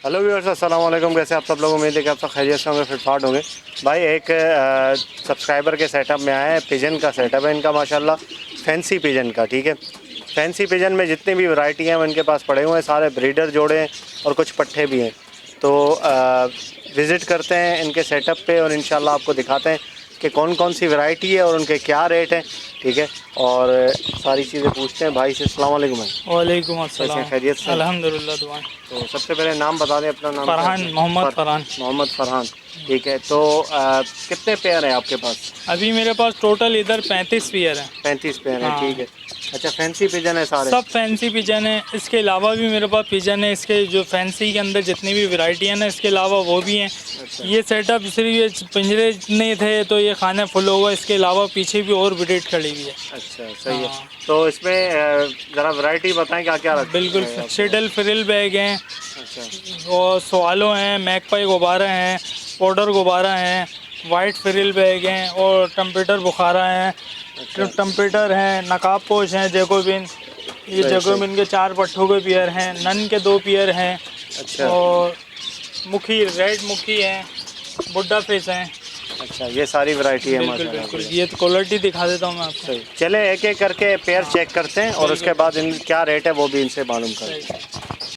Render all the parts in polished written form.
Hello viewers, अस्सलाम वालेकुम। कैसे आप सब लोग? उम्मीद है कि आप सब खैरियत से होंगे, फिटफाट होंगे। भाई एक सब्सक्राइबर के सेटअप में आया है, पिजन का सेटअप है इनका माशाल्लाह, फैंसी पिजन का। ठीक है, फैंसी पिजन में जितनी भी वैरायटी हैं वो इनके पास पड़े हुए हैं, सारे ब्रीडर जोड़े हैं और कुछ पट्ठे भी हैं। तो विज़िट करते हैं इनके सेटअप पे और इंशाल्लाह आपको दिखाते हैं कि कौन कौन सी वैरायटी है और उनके क्या रेट हैं। ठीक है, और सारी चीज़ें पूछते हैं भाई से। अस्सलाम वालेकुम भाई। वालेकुम कैसे हैं? अस्सलाम। खैरियत से हैं? अल्हम्दुलिल्लाह दुआ। तो सबसे पहले नाम बता दें अपना। नाम क्या फरहान, है? मोहम्मद फरहान। मोहम्मद फरहान। ठीक है, तो कितने पेयर हैं आपके पास? अभी मेरे पास टोटल इधर 35 पेयर हैं। 35 पेयर हैं। ठीक हाँ, है। अच्छा, फैंसी पिजन है सारे? सब फैंसी पिजन है। इसके अलावा भी मेरे पास पिजन है, इसके जो फैंसी के अंदर जितनी भी वैरायटी है ना, इसके अलावा वो भी हैं। अच्छा ये सेटअप सिर्फ ये पिंजरे नहीं थे तो ये खाना फुल होगा। इसके अलावा पीछे भी और ब्रीड खड़ी हुई है। अच्छा, सही है। हाँ, तो इसमें ज़रा वैरायटी बताएं क्या क्या बिल्कुल। है आपके पास? शेडल फ्रिल बैग हैं अच्छा और सवालो हैं, मैकपाई गुब्बारा हैं, पाउडर गुब्बारा हैं, वाइट फ्रिल बैग हैं और टम्पेटर बुखारा हैं, अच्छा, टम्पेटर हैं, नकाब पोश हैं, जैकोबिन। ये सही सही। जैकोबिन के 4 पट्ठों के पेयर हैं, नन के 2 पेयर हैं अच्छा और मुखी, रेड मुखी हैं, बुड्ढा फेस हैं। अच्छा, ये सारी वैरायटी है बिल्कुल माशाल्लाह बिल्कुल, आपके ये तो क्वालिटी दिखा देता हूँ मैं पास। आपको। सही, चले एक एक करके पेयर हाँ, चेक करते हैं और उसके बिल्कुल बाद इन क्या रेट है वो भी इनसे मालूम सही। करते हैं।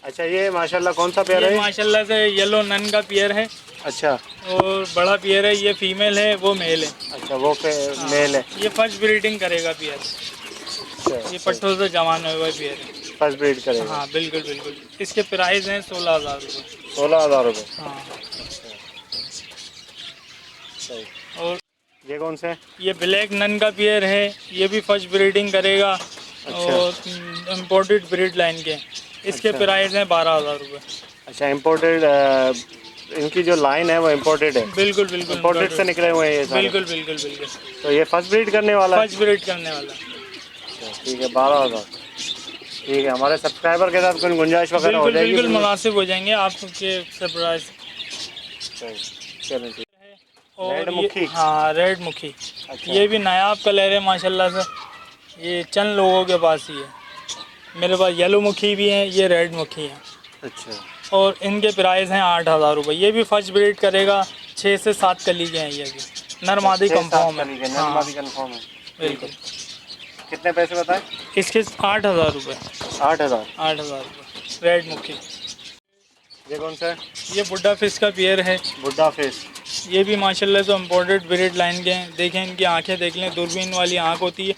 अच्छा, ये माशाल्लाह कौन सा पेयर ये है? माशाल्लाह से येलो नन का पेयर है अच्छा और बड़ा पेयर है। ये फीमेल है, वो मेल है। अच्छा, वो हाँ, मेल है। ये फर्स्ट ब्रीडिंग करेगा पियर। अच्छा, ये सही। पट्ठों से जवान हुआ हुआ पियर है। फर्स्ट ब्रीड करेगा। हाँ, बिल्कुल बिल्कुल। इसके प्राइस हैं 16,000 रुपये। 16,000 रुपये। हाँ, अच्छा, सही। और ये कौन से हैं? ये ब्लैक नन का पियर है। ये भी फर्स्ट ब्रीडिंग करेगा अच्छा और इम्पोर्टेड ब्रीड लाइन के। इसके अच्छा प्राइस हैं 12,000 रुपये। अच्छा, इम्पोर्टेड इनकी जो लाइन है वो इम्पोर्टेड है? बिल्कुल बिल्कुल इम्पोर्टेड से इम्पोर्टेड। निकले हुए हैं ये सारे? बिल्कुल बिल्कुल बिल्कुल। तो ये फर्स्ट ब्रीड करने वाला है? फर्स्ट ब्रीड करने वाला। अच्छा, ठीक है, 12,000। ठीक है, हमारे सब्सक्राइबर के साथ कोई गुंजाइश वगैरह हो बिल्कुल जाएगी? बिल्कुल बिल्कुल। मुनासिब हो जाएंगे आपके सरप्राइज। सही, चलो ठीक। रेड और ये, मुखी। हाँ, रेड मुखी। अच्छा ये भी नायाब कलर है माशाल्लाह से। ये चंद लोगों के पास ही है। मेरे पास येलो मुखी भी है, ये रेड मुखी है। अच्छा और इनके प्राइस हैं 8,000 रुपये। ये भी फर्स्ट ब्रीड करेगा। 6 से 7 कली के हैं ये भी। नर अच्छा, मादी 6-7 कंफर्म है। कली के नर हाँ, मादी कन्फर्म है? ठीक है। बिल्कुल। कितने पैसे बताएं? इसके 8,000 रुपये। 8,000। 8,000 रुपये रेड मुखी। ये कौन सा है? ये बुड्ढा फिश का पेयर है। बुड्ढा फेस। ये भी माशाल्लाह से इम्पोर्टेड ब्रीड लाइन के हैं। देखें इनकी आंखें देख लें, दूरबीन वाली आंख होती है।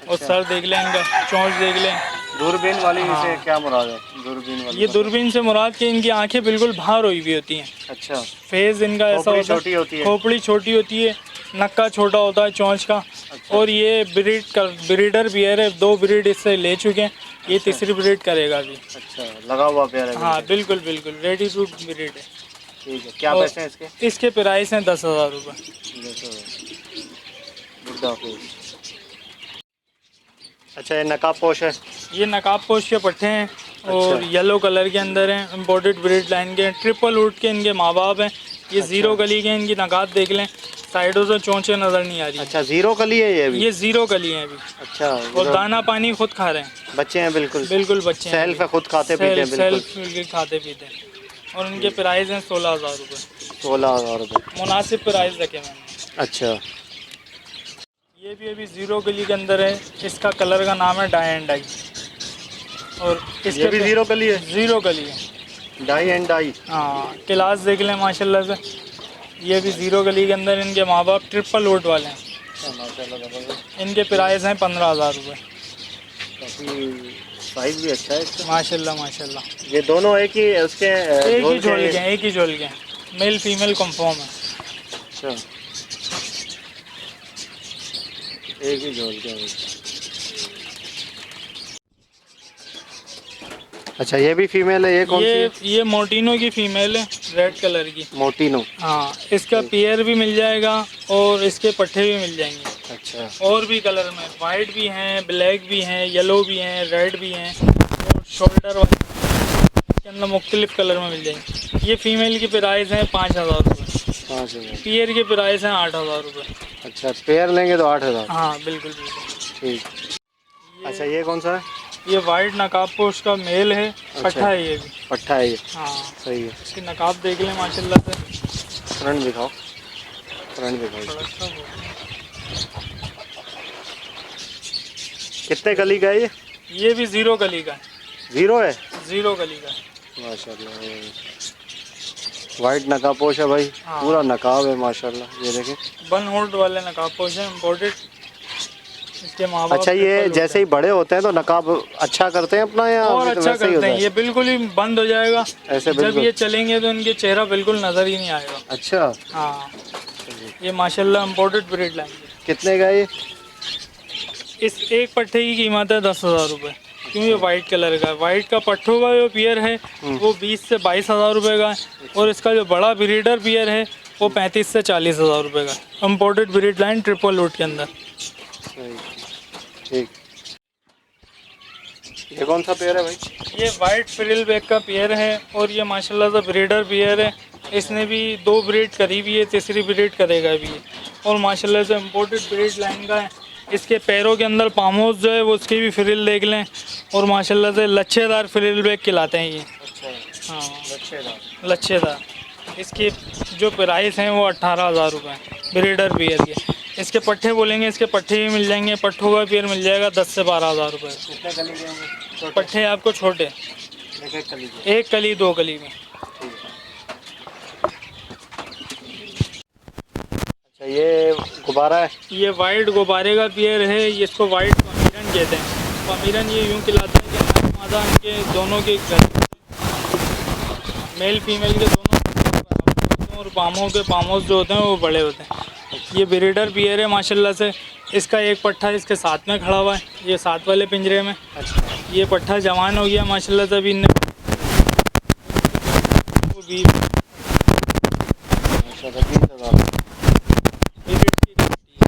और अच्छा, सर देख लें, इनका चोंच देख लें। दूरबीन वाली से हाँ, क्या मुराद है? दूरबीन वाली ये मतलब? दूरबीन से मुराद कि इनकी आंखें बिल्कुल बाहर हुई हुई होती हैं। अच्छा, फेस इनका ऐसा खोपड़ी होता छोटी होती है, है? खोपड़ी छोटी होती है, नक्का छोटा होता है चोंच का। अच्छा और ये ब्रीडर बियर है। 2 ब्रीड इससे ले चुके हैं, ये अच्छा तीसरी ब्रीड करेगा अभी। अच्छा, लगा हुआ पेयर है हाँ, बिल्कुल। बिल्कुल बिल्कुल रेडी टू ब्रीड है। ठीक है, क्या और पैसे हैं इसके? इसके प्राइस हैं 10,000 रुपये। देखो, बुड्ढा फेस। अच्छा, ये नकाब पोश है? ये नकाब पोश के पट्टे हैं अच्छा और येलो कलर के अंदर हैं। इम्पोर्टेड ब्रीड लाइन के हैं। ट्रिपल वुड के इनके माँ बाप हैं। ये अच्छा ज़ीरो गली के हैं। इनकी नकाब देख लें, साइडों से चोंचें नज़र नहीं आ रही हैं। अच्छा, ज़ीरो कली है ये भी? ये ज़ीरो गली हैं अभी। अच्छा, और ज़ीरो। दाना पानी खुद खा रहे हैं। बच्चे हैं बिल्कुल? बिल्कुल बच्चे हैं सेल्फ अभी। है, खुद खाते पीते हैं बिल्कुल? सेल्फ मिलकर खाते पीते हैं। और इनके ठीक। प्राइस हैं 16,000 रुपये। 16,000 रुपये। मुनासिब प्राइस रखे मैंने। अच्छा ये भी अभी ज़ीरो गली के अंदर है। इसका कलर का नाम है डाई एंड डाई। और ये इसके भी ज़ीरो कली है? ज़ीरो गली है। डाई एंड डाई। हाँ, क्लास देख लें माशाल्लाह से। ये भी ज़ीरो गली के अंदर। इनके माँ बाप ट्रिपल वोट वाले हैं। अच्छा, माशाल्लाह ज़बरदस्त। इनके प्राइस हैं 15,000 रुपये। काफ़ी साइज़ भी अच्छा है इसका। माशाल्लाह माशाल्लाह। ये दोनों एक ही उसके एक ही झोल के झोल हैं? के हैं, एक ही झोल के हैं। मेल फीमेल कंफर्म है। अच्छा, एक ही झोल के हैं। अच्छा, ये भी फीमेल है? ये कौन सी है? ये मोटिनो की फीमेल है, रेड कलर की। मोटिनो। हाँ, इसका पेयर भी मिल जाएगा और इसके पट्टे भी मिल जाएंगे। अच्छा और भी कलर में वाइट भी हैं, ब्लैक भी हैं, येलो भी हैं, रेड भी हैं और शोल्डर वाले के अंदर मुख्तलिफ कलर में मिल जाएंगे। ये फीमेल की प्राइस है 5,000 रुपये। 5,000। पेयर के प्राइस हैं 8,000 रुपये। अच्छा, पेयर लेंगे तो 8,000? हाँ, बिल्कुल बिल्कुल। ठीक। अच्छा, ये कौन सा है? ये वाइट नकाबपोश का मेल है, पट्ठा है ये भी। पट्ठा है ये, हाँ, सही है। इसकी नकाब देख लें माशाल्लाह से। फ्रंट दिखाओ, फ्रंट दिखाओ। थोड़ा सा वो- कितने कली का है ये भी 0 कली का है, 0 है? 0 कली का है। माशाल्लाह, वाइट नकाबपोश है भाई, हाँ। पूरा नकाब है माशाल्लाह, ये देखें। 1 होल्ड वाले नकाबपोश हैं, इम्पोर्टेड। इसके माँ बाप अच्छा, ये ट्रिपल जैसे ही बड़े होते हैं तो नकाब अच्छा करते हैं अपना, या और अच्छा वैसे ही करते होता हैं, है? ये बिल्कुल ही बंद हो जाएगा। ऐसे जब बिल्कुल? ये चलेंगे तो इनके चेहरा बिल्कुल नज़र ही नहीं आएगा। अच्छा, हाँ, ये माशाल्लाह इम्पोर्टेड ब्रीड लाइन है। कितने का है ये? इस एक पट्टे की कीमत है 10,000 रुपये, क्यों ये वाइट कलर का है। वाइट का पट्ठों का जो पियर है वो 20 से 22,000 रुपये का है, और इसका जो बड़ा ब्रीडर पियर है वो 35 से 40,000 रुपये का है। इम्पोर्टेड ब्रीड लाइन ट्रिपल लूट के अंदर। ठीक। ये कौन सा पेयर है भाई? ये वाइट फ्रिल बैक का पेयर है, और ये माशाल्लाह से ब्रीडर पेयर है। इसने भी 2 ब्रीड करी हुई है, तीसरी ब्रीड करेगा भी है, और माशाल्लाह से इम्पोर्टेड ब्रीड लाइन का है। इसके पैरों के अंदर पामोज जो है वो उसकी भी फ्रिल देख लें, और माशाल्लाह से लच्छेदार फ्रिल बैक खिलाते हैं ये। अच्छा, हाँ, लच्छेदार। इसकी जो प्राइस हैं वो 18,000 रुपये ब्रीडर पेयर के। इसके पट्ठे बोलेंगे, इसके पट्ठे भी मिल जाएंगे। पट्ठों का पेयर मिल जाएगा 10 से 12,000 रुपये। कितने कली के होंगे? पट्ठे आपको छोटे, एक कली के। 1 कली 2 कली में। अच्छा, ये गुब्बारा है? ये वाइट गुब्बारे का पेयर है, ये इसको वाइट पमीरन कहते हैं। पमीरन ये यूँ खिलाता है कि नर मादा इनके दोनों के मेल फीमेल के दोनों बराबर, और पामों जो होते हैं वो बड़े होते हैं। ये ब्रीडर पेयर है माशाल्लाह से। इसका एक पट्ठा इसके साथ में खड़ा हुआ है, ये साथ वाले पिंजरे में। अच्छा, ये पट्ठा जवान हो गया माशाल्लाह से, अभी इनने वो भी अच्छा, 20,000। ब्रीड की गारंटी है।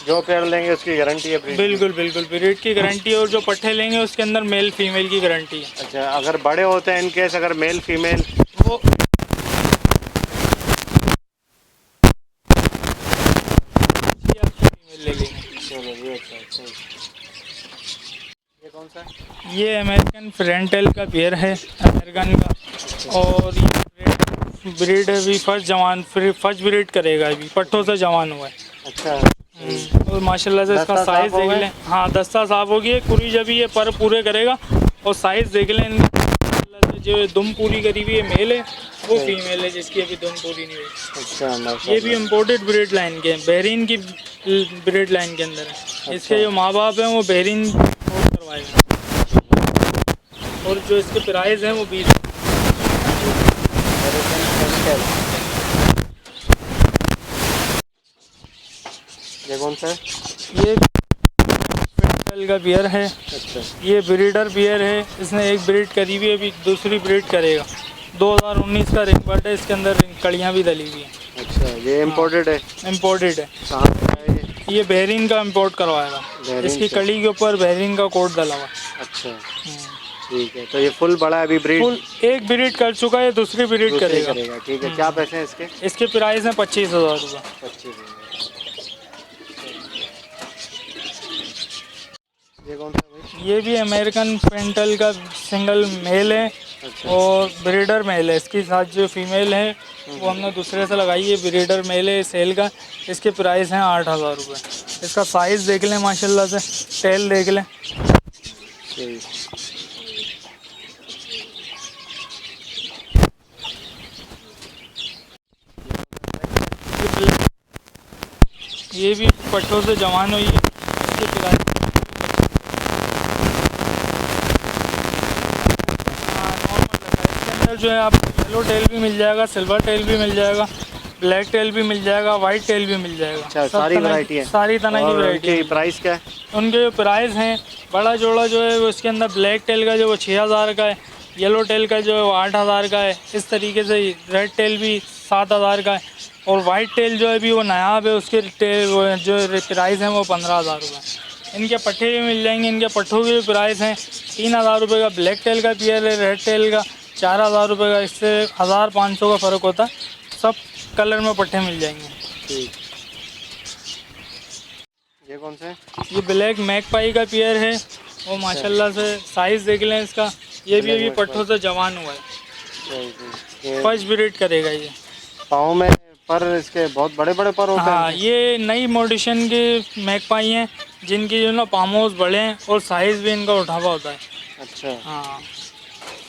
जो पेयर लेंगे उसकी गारंटी है breed की? बिल्कुल ब्रीड की गारंटी है, और जो पट्ठे लेंगे उसके अंदर मेल फीमेल की गारंटी है। अच्छा, अगर बड़े होते हैं इनकेस, अगर मेल फीमेल वो फीमेल ले लेंगे। चलो, ये अच्छा। ये कौन सा है? ये अमेरिकन फ्रेंटेल का पेयर है, अमेरिकन का, और ये ब्रीड भी फर्स्ट ब्रीड करेगा, अभी पट्ठों से जवान हुआ है। अच्छा, और माशाल्लाह से इसका दस्ता साइज़ साफ हो देख गया? लें। हाँ, दस्ता साफ हो गया, कुरी जब ये पर पूरे करेगा, और साइज़ देख लें। माशाल्लाह से जो दुम पूरी करी हुई है मेल है, वो फीमेल है जिसकी अभी दुम पूरी नहीं हुई। अच्छा, ये माशाल्लाह। भी इम्पोर्टेड ब्रीड लाइन के हैं, बहरीन की ब्रीड लाइन के अंदर है। इसके जो माँ बाप हैं वो बहरीन इंपोर्ट करवाए हैं, और जो इसके प्राइस हैं वो 20। ये कौन सा है? ये फ्रेंटेल का बियर है, अच्छा, ये ब्रीडर बियर है। इसने एक ब्रीड करी हुई है, अभी दूसरी ब्रीड करेगा। 2019 का रिंग बर्ड है, इसके अंदर कड़ियाँ भी डली हुई हैं। अच्छा, ये इम्पोर्टेड है? इम्पोर्टेड है। कहाँ से है ये? ये बहरीन का इंपोर्ट करवाएगा। बहरीन इसकी से? कड़ी के ऊपर बहरीन का कोड डला हुआ है। अच्छा, ठीक है। तो ये फुल बड़ा है, अभी ब्रीड फुल एक ब्रीड कर चुका है, दूसरी ब्रीड करेगा। ठीक है। क्या पैसे हैं इसके? इसके प्राइस हैं 25,000 रुपये। 25,000। ये कौन सा भाई? ये भी अमेरिकन पेंटल का सिंगल मेल है, अच्छा, और ब्रीडर मेल है। इसके साथ जो फीमेल है वो हमने दूसरे से लगाई है, ब्रीडर मेल है सेल का। इसके प्राइस हैं 8,000 रुपये। इसका साइज़ देख लें माशाल्लाह से, टेल देख लें। ठीक। ये भी पट्टों से जवान हुई है। इसके प्राइस जो है आपको येलो टेल भी मिल जाएगा, सिल्वर टेल भी मिल जाएगा, ब्लैक टेल भी मिल जाएगा, वाइट टेल भी मिल जाएगा। अच्छा, सब सारी तरह वैरायटी है? सारी तरह की और वैरायटी उनकी है। प्राइस क्या है? उनके जो प्राइस हैं, बड़ा जोड़ा जो है वो इसके अंदर ब्लैक टेल का जो वो 6,000 का है, येलो टेल का जो है वो 8,000 का है। इस तरीके से रेड टेल भी 7,000 का है, और वाइट टेल जो है अभी वो नायाब है, उसके जो प्राइस हैं वो 15,000 रुपये। इनके पट्ठे भी मिल जाएंगे। इनके पट्ठों के भी प्राइस हैं 3,000 रुपये का ब्लैक टेल का पेयर है, रेड टेल का 4,000 रुपये का। इससे 1,500 का फ़र्क होता है। सब कलर में पट्ठे मिल जाएंगे। ठीक। ये कौन सा है? ये ब्लैक मैकपाई का पेयर है और माशाल्लाह से साइज़ देख लें इसका। ये भी Black अभी magpie। पट्ठों से जवान हुआ है, ये फर्स्ट ब्रीड करेगा ये। पाँव में पर इसके बहुत बड़े बड़े पर होते हाँ, हैं। ये नई मॉडिशन के मैकपाई हैं जिनकी जो ना पामोज बड़े हैं और साइज़ भी इनका उठावा होता है। अच्छा हाँ,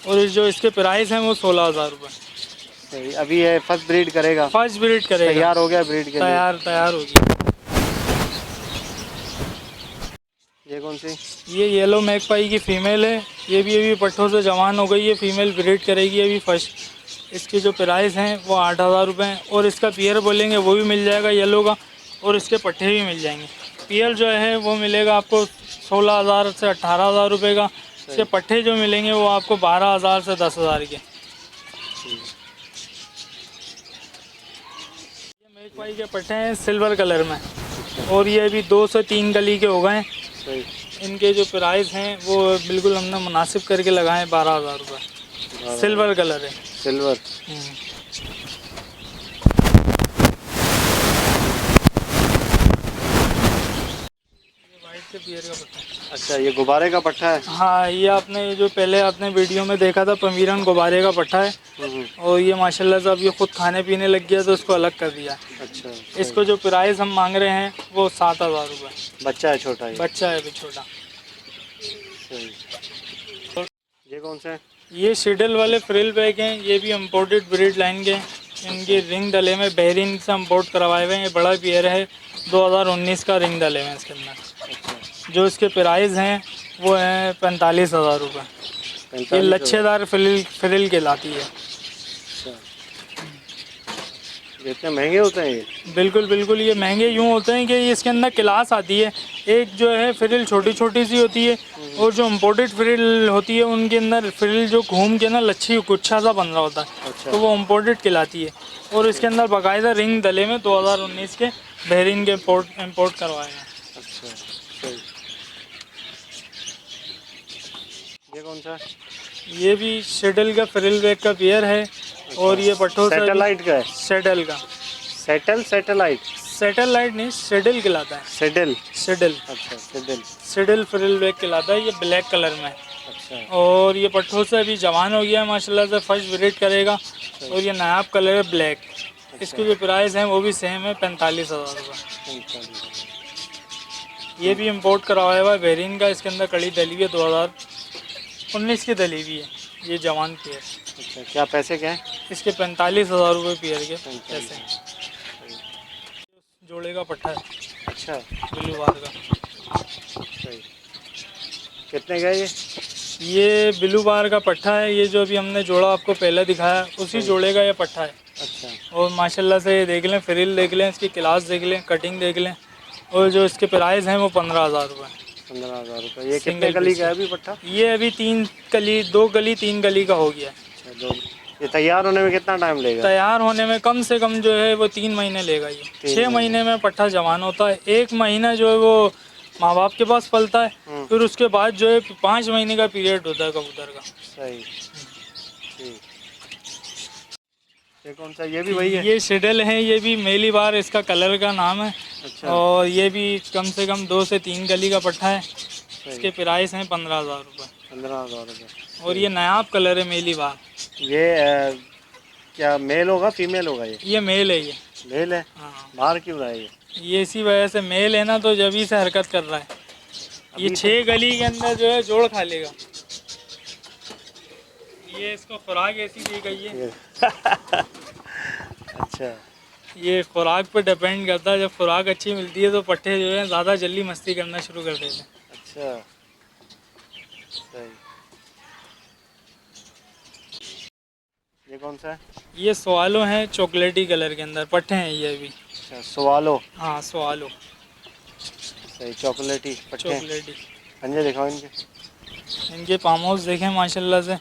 और जो इसके प्राइस हैं वो 16,000 रुपये। सही। अभी ये फर्स्ट ब्रीड करेगा, फर्स्ट ब्रीड करेगा, तैयार हो गया ब्रीड के लिए। तैयार होगी। ये कौन सी? ये येलो मैकपाई की फ़ीमेल है, ये भी अभी पट्ठों से जवान हो गई है, फीमेल ब्रीड करेगी अभी फर्स्ट। इसके जो प्राइस हैं वो 8,000 रुपये हैं और इसका पियर बोलेंगे वो भी मिल जाएगा येलो का और इसके पट्ठे भी मिल जाएंगे। पियर जो है वो मिलेगा आपको 16,000 से 18,000 रुपये का। इसके पट्ठे जो मिलेंगे वो आपको 12,000 से 10,000 के। ये मैकपाई के पट्ठे हैं सिल्वर कलर में और ये अभी 2 से 3 गली के हो गए हैं। सही। इनके जो प्राइस हैं वो बिल्कुल हमने मुनासिब करके लगाए 12,000 रुपये। सिल्वर कलर है। सिल्वर। वाइट के पियर का पट्टा है। अच्छा, ये गुब्बारे का पट्टा है। हाँ, ये आपने जो पहले आपने वीडियो में देखा था पमीरन गुब्बारे का पट्टा है और ये माशाल्लाह से अब ये खुद खाने पीने लग गया तो इसको अलग कर दिया। अच्छा। इसको जो प्राइस हम मांग रहे हैं वो 7,000 रुपये। बच्चा है छोटा ये। बच्चा है अभी छोटा। सही। ये कौन सा है? ये शेडल वाले फ्रिल बैग हैं, ये भी इम्पोर्टेड ब्रीड लाइन के। इनके रिंग डले में बहरीन से इम्पोर्ट करवाए हुए हैं। ये बड़ा पियर है, 2019 का रिंग डले हुए हैं इसके अंदर। अच्छा। जो इसके प्राइस हैं वो हैं 45,000 रुपये। ये लच्छेदार फ्रिल कहलाती है। अच्छा, इतने महंगे होते हैं ये? बिल्कुल बिल्कुल, ये महंगे यूँ होते हैं कि इसके अंदर क्लास आती है। एक जो है फ्रिल छोटी छोटी सी होती है और जो इम्पोर्टेड फ्रिल होती है उनके अंदर फ्रिल जो घूम के ना लच्छी गुच्छा सा बन रहा होता है। अच्छा। तो वो इम्पोर्टेड कहलाती है और इसके अंदर बाकायदा रिंग डले में 2019 के बहरीन के इम्पोर्ट करवाए हैं। अच्छा सही। ये कौन सा? ये भी शेडल का फ्रिल बैग का पेयर है और ये पट्ठों से सैटेलाइट का है। शेडल का। सैटेलाइट। सैटेलाइट नहीं, शेडल कहलाता है। सेडल। शेडल। अच्छा सेडल। शेडल फ्रिल बैग कहलाता है। ये ब्लैक कलर में है अच्छा। और ये पट्ठों से अभी जवान हो गया है माशाल्लाह से, फर्स्ट ब्रीड करेगा और ये नायाब कलर है ब्लैक। इसके जो प्राइस हैं वो भी सेम है 45,000 रुपये। ये भी इंपोर्ट करवाया हुआ है बहरीन का। इसके अंदर कड़ी दली हुई है 2019 की दली हुई है। ये जवान पेयर। अच्छा, क्या पैसे क्या है इसके 45,000 रुपये पेयर के पैसे। जोड़े का पट्टा है। अच्छा ब्लू बार का। सही। कितने का ये ब्लू बार का पट्टा है। ये जो अभी हमने जोड़ा आपको पहले दिखाया उसी जोड़े का ये पट्टा है। अच्छा। और माशाल्लाह से ये देख लें, फ्रिल देख लें, इसकी क्लास देख लें, कटिंग देख लें और जो इसके प्राइस हैं वो 15,000 रुपये। 15,000 रुपये। ये कितने गली का है अभी पट्टा? ये अभी 2 गली 3 गली का हो गया है। अच्छा, 2। ये तैयार होने में कितना टाइम लेगा? तैयार होने में कम से कम जो है वो 3 महीने लेगा। ये 6 महीने में पट्ठा जवान होता है। 1 महीना जो है वो माँ बाप के पास पलता है, फिर उसके बाद जो है 5 महीने का पीरियड होता है कबूतर का। सही। ठीक। ये कौन सा? ये भी वही है? ये शेडल है, ये भी मेली बार इसका कलर का नाम है। अच्छा। और ये भी कम से कम 2 से 3 गली का पट्ठा है। इसके प्राइस हैं 15,000 रुपये। 15,000 रुपये। और ये नायाब कलर है मेली बार। ये क्या मेल होगा फीमेल होगा? ये मेल है। ये मेल है। हाँ, बाहर क्यों रहा है ये इसी वजह से मेल है ना, तो जब ही से हरकत कर रहा है। ये 6 गली के अंदर जो है जोड़ खा लेगा। ये इसको खुराक ऐसी दी गई है। अच्छा। ये खुराक पे डिपेंड करता है। जब खुराक अच्छी मिलती है तो पट्ठे जो है ज़्यादा जल्दी मस्ती करना शुरू कर देते हैं। अच्छा सही। ये कौन सा है? ये सवालो हैं चॉकलेटी कलर के अंदर पट्ठे हैं ये भी। अच्छा, सवालो। हाँ, सवालो। सही। चॉकलेटी पट्टे। चॉकलेटी। पंजे दिखाओ इनके। इनके पामोस देखें माशाल्लाह से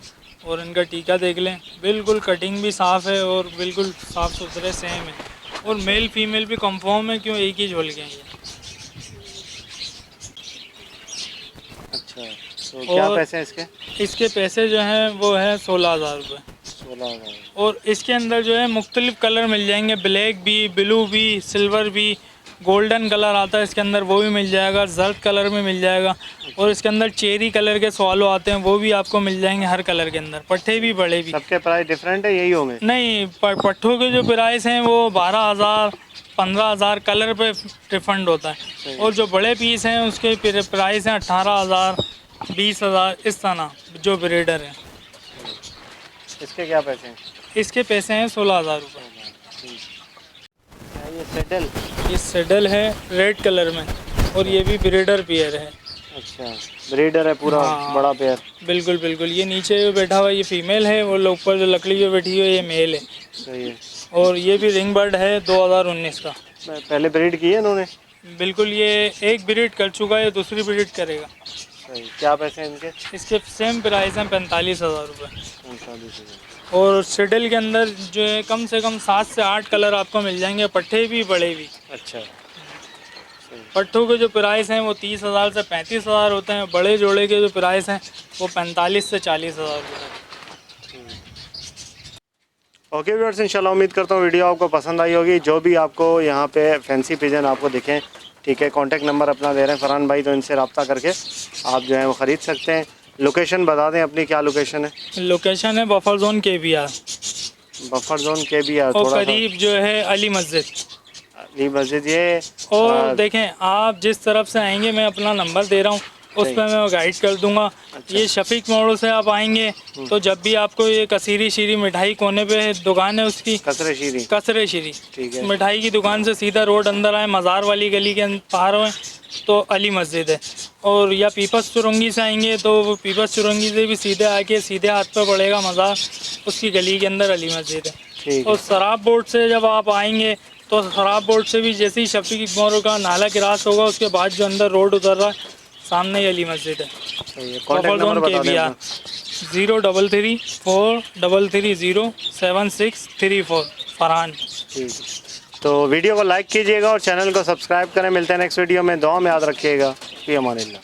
और इनका टीका देख लें। बिल्कुल कटिंग भी साफ़ है और बिल्कुल साफ़ सुथरे सेम है और मेल फीमेल भी कंफर्म है, क्यों एक ही झोल के हैं ये। अच्छा, तो क्या पैसे हैं इसके? इसके पैसे जो हैं वो है 16,000 रुपये। 16,000। और इसके अंदर जो है मुख्तलिफ कलर मिल जाएंगे, ब्लैक भी, ब्लू भी, सिल्वर भी गोल्डन कलर आता है इसके अंदर, वो भी मिल जाएगा, जर्द कलर में मिल जाएगा, और इसके अंदर चेरी कलर के स्वालो आते हैं, वो भी आपको मिल जाएंगे हर कलर के अंदर, पट्टे भी बड़े भी। सबके प्राइस डिफरेंट है, यही होंगे? नहीं, पट्ठों के जो प्राइस हैं वो 12,000 15,000 कलर पे रिफंड होता है, और जो बड़े पीस हैं उसके प्राइस हैं 18,000 20,000 इस तरह जो ब्रीडर हैं। इसके क्या पैसे हैं? इसके पैसे हैं 16,000 रुपये। ये सेटल? ये सेडल है रेड कलर में, और ये भी ब्रीडर पेयर है। अच्छा, ब्रीडर है पूरा? हाँ, बड़ा पेयर? बिल्कुल बिल्कुल। ये नीचे जो बैठा हुआ ये फीमेल है, वो ऊपर जो लकड़ी पे बैठी हुई है ये मेल है। सही है। और ये भी रिंग बर्ड है 2019 का। पहले ब्रीड की है इन्होंने? बिल्कुल, ये एक ब्रीड कर चुका है, दूसरी ब्रीड करेगा। सही। क्या पैसे हैं इनके? इसके सेम प्राइस हैं 45,000 रुपये। 45,000। और सेडल के अंदर जो है कम से कम 7 से 8 कलर आपको मिल जाएंगे, पट्टे भी बड़े भी। अच्छा। पट्टों के जो प्राइस हैं वो 30,000 से 35,000 होते हैं, बड़े जोड़े के जो प्राइस हैं वो 45 से 40,000 रुपये। ओके व्यूअर्स, इंशाल्लाह उम्मीद करता हूँ वीडियो आपको पसंद आई होगी। जो भी आपको यहाँ पे फैंसी पिजन आपको दिखें, ठीक है, कॉन्टैक्ट नंबर अपना दे रहे हैं फरहान भाई, तो इनसे रब्ता करके आप जो है वो ख़रीद सकते हैं। लोकेशन बता दें अपनी, क्या लोकेशन है? लोकेशन है buffer zone KBR, buffer zone KBR, और थोड़ा करीब जो है अली मस्जिद। अली मस्जिद। ये और देखें, आप जिस तरफ से आएंगे मैं अपना नंबर दे रहा हूँ, उस पर मैं गाइड कर दूंगा। अच्छा। ये शफीक मोड़ से आप आएंगे तो जब भी आपको ये कसीरी शीरी मिठाई कोने पे दुकान है उसकी, कसरे शीरी, कसरे शीरी, ठीक है, मिठाई की दुकान से सीधा रोड अंदर आए, मज़ार वाली गली के पार हुए तो अली मस्जिद है। और या पीपस चुरंगी से आएंगे तो वो पीपस चुरंगी से भी सीधे आके सीधे हाथ पे पड़ेगा मज़ार, उसकी गली के अंदर अली मस्जिद है। ठीक और है। शराब बोर्ड से जब आप आएंगे तो शराब बोर्ड से भी जैसे ही शफीक मोड़ का नाला क्रॉस होगा उसके बाद जो अंदर रोड उतर रहा है सामने ही अली मस्जिद है। सही है। कॉन्टैक्ट नंबर बता दें अपना। 033 433 7634 फरहान। ठीक है। तो वीडियो को लाइक कीजिएगा और चैनल को सब्सक्राइब करें। मिलते हैं नेक्स्ट वीडियो में। दुआ में याद रखिएगा। फी अमानिल्लाह।